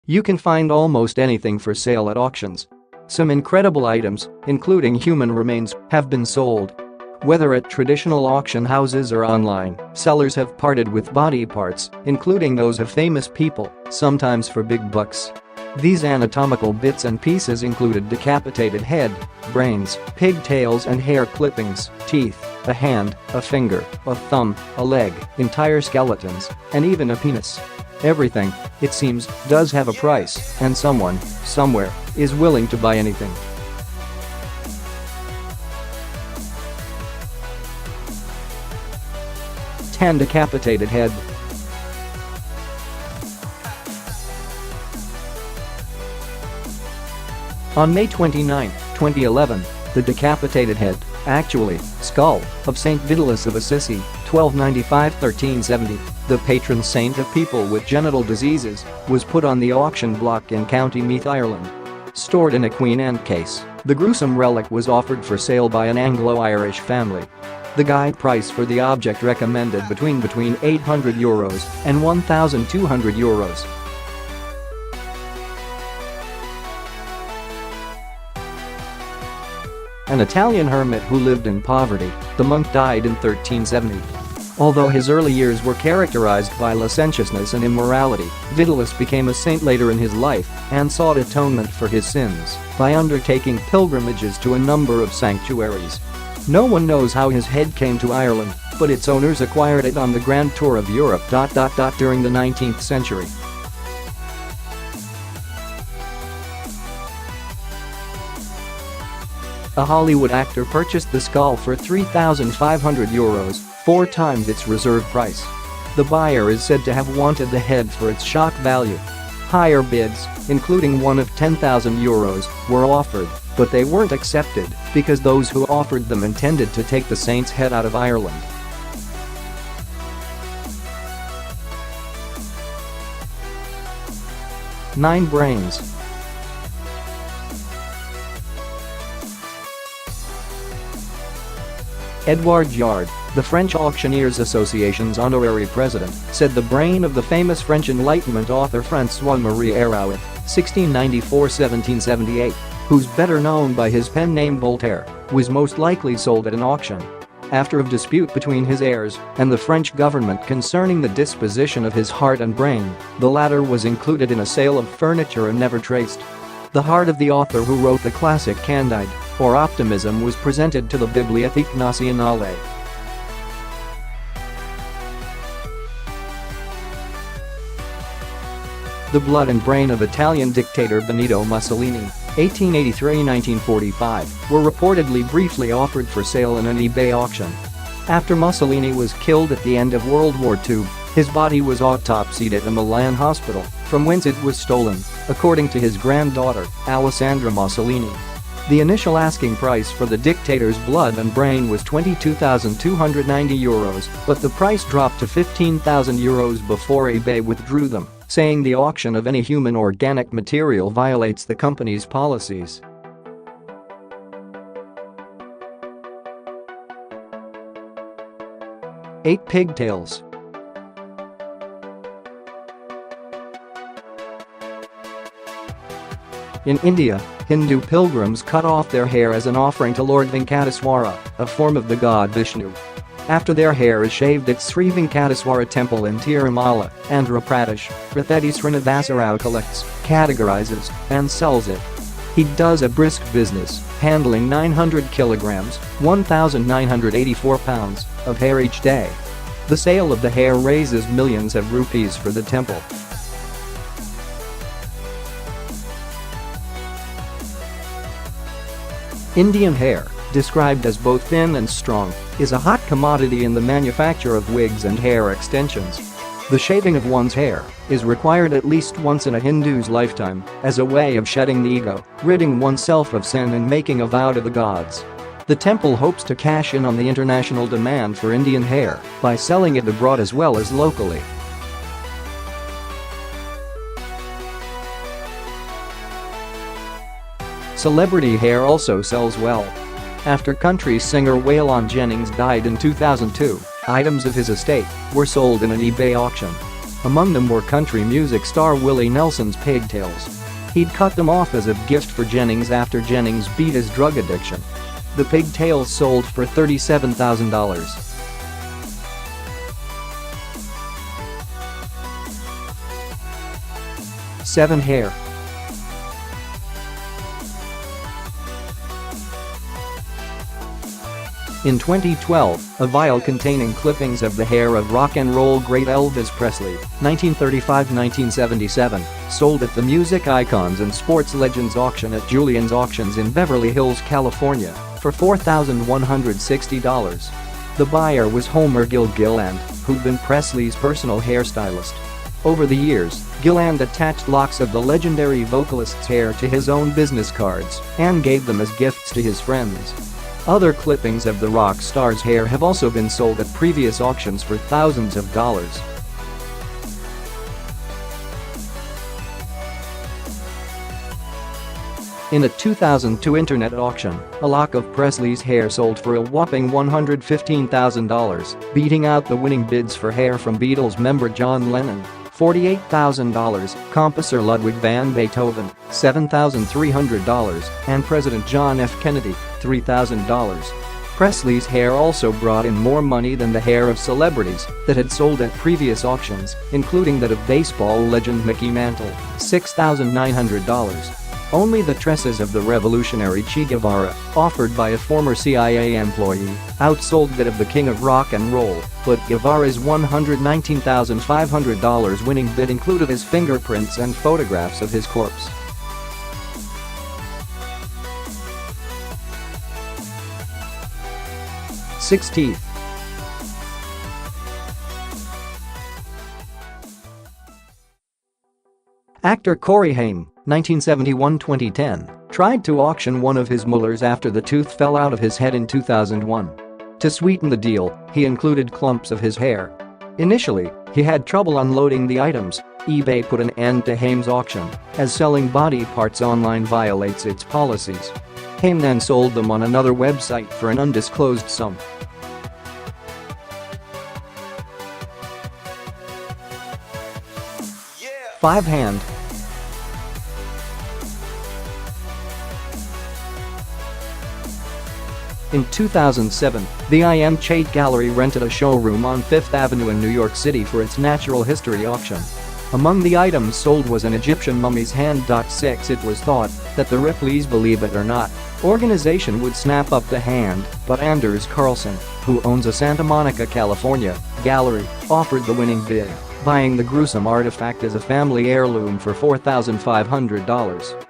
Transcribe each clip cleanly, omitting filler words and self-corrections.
You can find almost anything for sale at auctions. Some incredible items, including human remains, have been sold. Whether at traditional auction houses or online, sellers have parted with body parts, including those of famous people, sometimes for big bucks. These anatomical bits and pieces included decapitated head, brains, pigtails and hair clippings, teeth, a hand, a finger, a thumb, a leg, entire skeletons, and even a penis. Everything, it seems, does have a price, and someone, somewhere, is willing to buy anything. Decapitated head. On May 29, 2011, the decapitated head, actually, skull, of Saint Vitalis of Assisi, 1295–1370, the patron saint of people with genital diseases, was put on the auction block in County Meath, Ireland. Stored in a Queen Anne case, the gruesome relic was offered for sale by an Anglo-Irish family. The guide price for the object recommended between €800 and €1,200. An Italian hermit who lived in poverty, the monk died in 1370. Although his early years were characterized by licentiousness and immorality, Vitalis became a saint later in his life and sought atonement for his sins by undertaking pilgrimages to a number of sanctuaries. No one knows how his head came to Ireland, but its owners acquired it on the Grand Tour of Europe. During the 19th century. A Hollywood actor purchased the skull for €3,500, 4 times its reserve price. The buyer is said to have wanted the head for its shock value. Higher bids, including one of €10,000, were offered, but they weren't accepted because those who offered them intended to take the saint's head out of Ireland. Nine brains. Edouard Jard, the French Auctioneers Association's honorary president, said the brain of the famous French Enlightenment author François-Marie Arouet, 1694–1778, who's better known by his pen name Voltaire, was most likely sold at an auction. After a dispute between his heirs and the French government concerning the disposition of his heart and brain, the latter was included in a sale of furniture and never traced. The heart of the author who wrote the classic Candide, or Optimism, was presented to the Bibliothèque Nationale. The blood and brain of Italian dictator Benito Mussolini, 1883–1945, were reportedly briefly offered for sale in an eBay auction. After Mussolini was killed at the end of World War II, his body was autopsied at a Milan hospital, from whence it was stolen, according to his granddaughter, Alessandra Mussolini. The initial asking price for the dictator's blood and brain was €22,290, but the price dropped to €15,000 before eBay withdrew them, saying the auction of any human organic material violates the company's policies. Eight pigtails. In India, Hindu pilgrims cut off their hair as an offering to Lord Venkateswara, a form of the god Vishnu. After their hair is shaved at Sri Venkateswara temple in Tirumala, Andhra Pradesh, Rathetti Srinivasa Rao collects, categorizes, and sells it. He does a brisk business, handling 900 kilograms, 1,984 pounds, of hair each day. The sale of the hair raises millions of rupees for the temple. Indian hair, described as both thin and strong, is a hot commodity in the manufacture of wigs and hair extensions. The shaving of one's hair is required at least once in a Hindu's lifetime as a way of shedding the ego, ridding oneself of sin and making a vow to the gods. The temple hopes to cash in on the international demand for Indian hair by selling it abroad as well as locally. Celebrity hair also sells well. After country singer Waylon Jennings died in 2002, items of his estate were sold in an eBay auction. Among them were country music star Willie Nelson's pigtails. He'd cut them off as a gift for Jennings after Jennings beat his drug addiction. The pigtails sold for $37,000. 7. Hair. In 2012, a vial containing clippings of the hair of rock and roll great Elvis Presley, 1935-1977, sold at the Music Icons and Sports Legends auction at Julien's Auctions in Beverly Hills, California, for $4,160. The buyer was Homer Gilland, who'd been Presley's personal hairstylist. Over the years, Gilland attached locks of the legendary vocalist's hair to his own business cards and gave them as gifts to his friends. Other clippings of the rock star's hair have also been sold at previous auctions for thousands of dollars. In a 2002 internet auction, a lock of Presley's hair sold for a whopping $115,000, beating out the winning bids for hair from Beatles member John Lennon, $48,000, composer Ludwig van Beethoven, $7,300, and President John F. Kennedy, $3,000. Presley's hair also brought in more money than the hair of celebrities that had sold at previous auctions, including that of baseball legend Mickey Mantle, $6,900. Only the tresses of the revolutionary Che Guevara, offered by a former CIA employee, outsold that of the king of rock and roll, but Guevara's $119,500 winning bid included his fingerprints and photographs of his corpse. Six teeth. Actor Corey Haim, 1971-2010, tried to auction one of his molars after the tooth fell out of his head in 2001. To sweeten the deal, he included clumps of his hair. Initially, he had trouble unloading the items. eBay put an end to Haim's auction, as selling body parts online violates its policies. Haim then sold them on another website for an undisclosed sum. 5. Hand. In 2007, the I.M. Chait Gallery rented a showroom on Fifth Avenue in New York City for its natural history auction. Among the items sold was an Egyptian mummy's hand. 6. It was thought that the Ripley's Believe It or Not organization would snap up the hand, but Anders Carlson, who owns a Santa Monica, California, gallery, offered the winning bid, buying the gruesome artifact as a family heirloom for $4,500.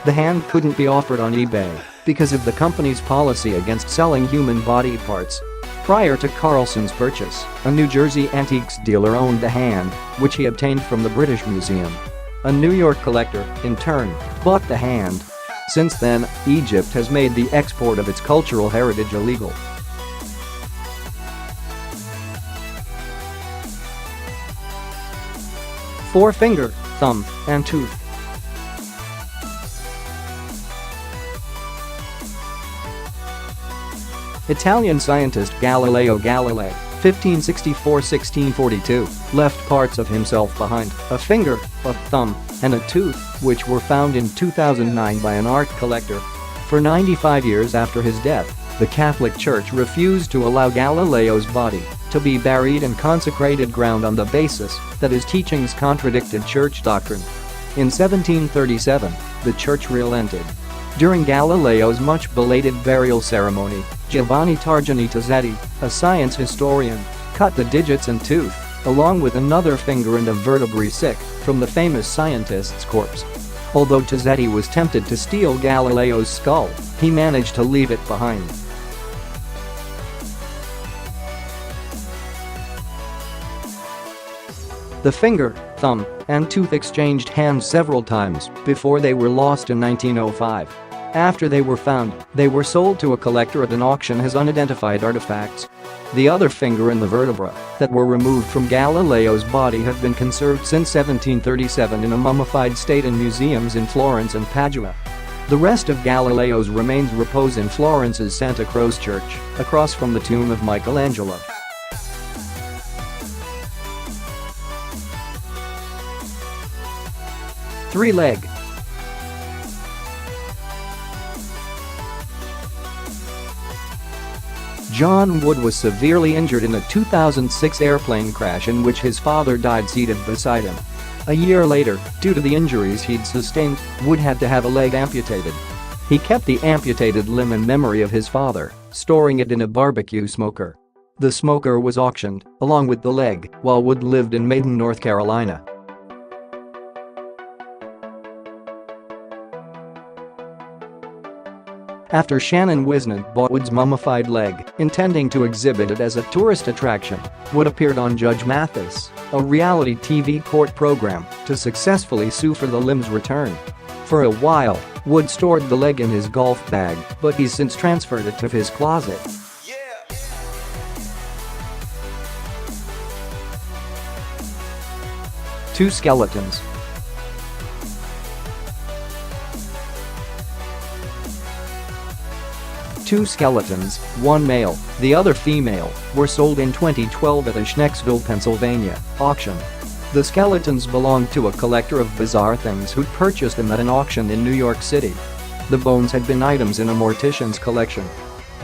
The hand couldn't be offered on eBay because of the company's policy against selling human body parts. Prior to Carlson's purchase, a New Jersey antiques dealer owned the hand, which he obtained from the British Museum. A New York collector, in turn, bought the hand. Since then, Egypt has made the export of its cultural heritage illegal. Forefinger, thumb, and tooth. Italian scientist Galileo Galilei, 1564-1642, left parts of himself behind, a finger, a thumb, and a tooth, which were found in 2009 by an art collector. For 95 years after his death, the Catholic Church refused to allow Galileo's body to be buried in consecrated ground on the basis that his teachings contradicted church doctrine. In 1737, the church relented. During Galileo's much-belated burial ceremony, Giovanni Targini Tozzetti, a science historian, cut the digits and tooth, along with another finger and a vertebrae from the famous scientist's corpse. Although Tozzetti was tempted to steal Galileo's skull, he managed to leave it behind. The finger, thumb, and tooth exchanged hands several times before they were lost in 1905. After they were found, they were sold to a collector at an auction as unidentified artifacts. The other finger and the vertebra that were removed from Galileo's body have been conserved since 1737 in a mummified state in museums in Florence and Padua. The rest of Galileo's remains repose in Florence's Santa Croce Church, across from the tomb of Michelangelo. Three-leg. John Wood was severely injured in a 2006 airplane crash in which his father died seated beside him. A year later, due to the injuries he'd sustained, Wood had to have a leg amputated. He kept the amputated limb in memory of his father, storing it in a barbecue smoker. The smoker was auctioned, along with the leg, while Wood lived in Maiden, North Carolina. After Shannon Wisnant bought Wood's mummified leg, intending to exhibit it as a tourist attraction, Wood appeared on Judge Mathis, a reality TV court program, to successfully sue for the limb's return. For a while, Wood stored the leg in his golf bag, but he's since transferred it to his closet. Two skeletons. Two skeletons, one male, the other female, were sold in 2012 at a Schnecksville, Pennsylvania, auction. The skeletons belonged to a collector of bizarre things who'd purchased them at an auction in New York City. The bones had been items in a mortician's collection.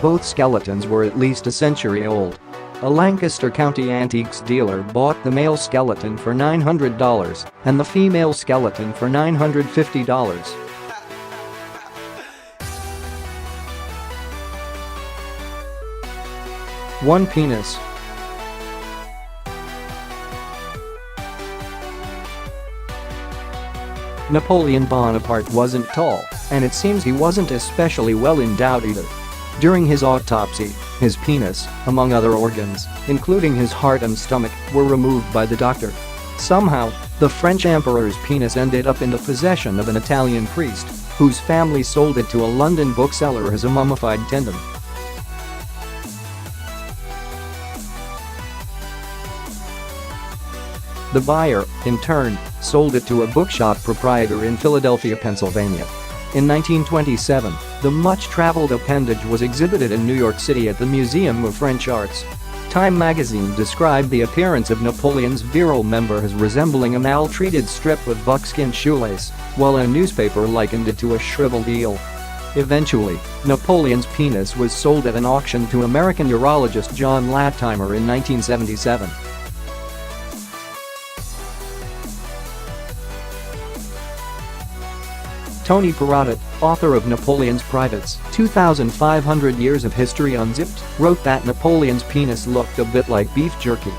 Both skeletons were at least a century old. A Lancaster County antiques dealer bought the male skeleton for $900 and the female skeleton for $950. One penis. Napoleon Bonaparte wasn't tall, and it seems he wasn't especially well endowed either. During his autopsy, his penis, among other organs, including his heart and stomach, were removed by the doctor. Somehow, the French emperor's penis ended up in the possession of an Italian priest, whose family sold it to a London bookseller as a mummified tendon. The buyer, in turn, sold it to a bookshop proprietor in Philadelphia, Pennsylvania. In 1927, the much-traveled appendage was exhibited in New York City at the Museum of French Arts. Time magazine described the appearance of Napoleon's virile member as resembling a maltreated strip of buckskin shoelace, while a newspaper likened it to a shriveled eel. Eventually, Napoleon's penis was sold at an auction to American urologist John Latimer in 1977. Tony Perrottet, author of Napoleon's Privates, 2,500 Years of History Unzipped, wrote that Napoleon's penis looked a bit like beef jerky.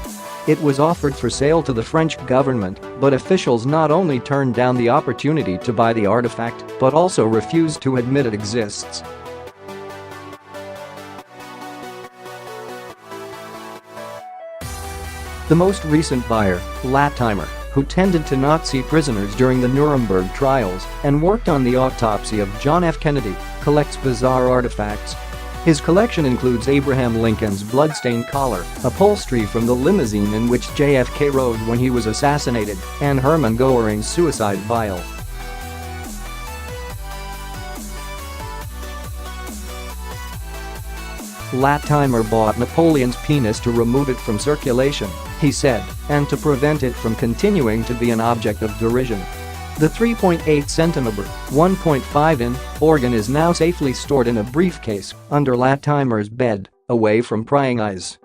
It was offered for sale to the French government, but officials not only turned down the opportunity to buy the artifact, but also refused to admit it exists. The most recent buyer, Latimer, who tended to Nazi prisoners during the Nuremberg trials and worked on the autopsy of John F. Kennedy, collects bizarre artifacts. His collection includes Abraham Lincoln's bloodstained collar, upholstery from the limousine in which JFK rode when he was assassinated, and Hermann Goering's suicide vial. Latimer bought Napoleon's penis to remove it from circulation, he said, and to prevent it from continuing to be an object of derision. The 3.8 cm, 1.5 in organ is now safely stored in a briefcase under Latimer's bed, away from prying eyes.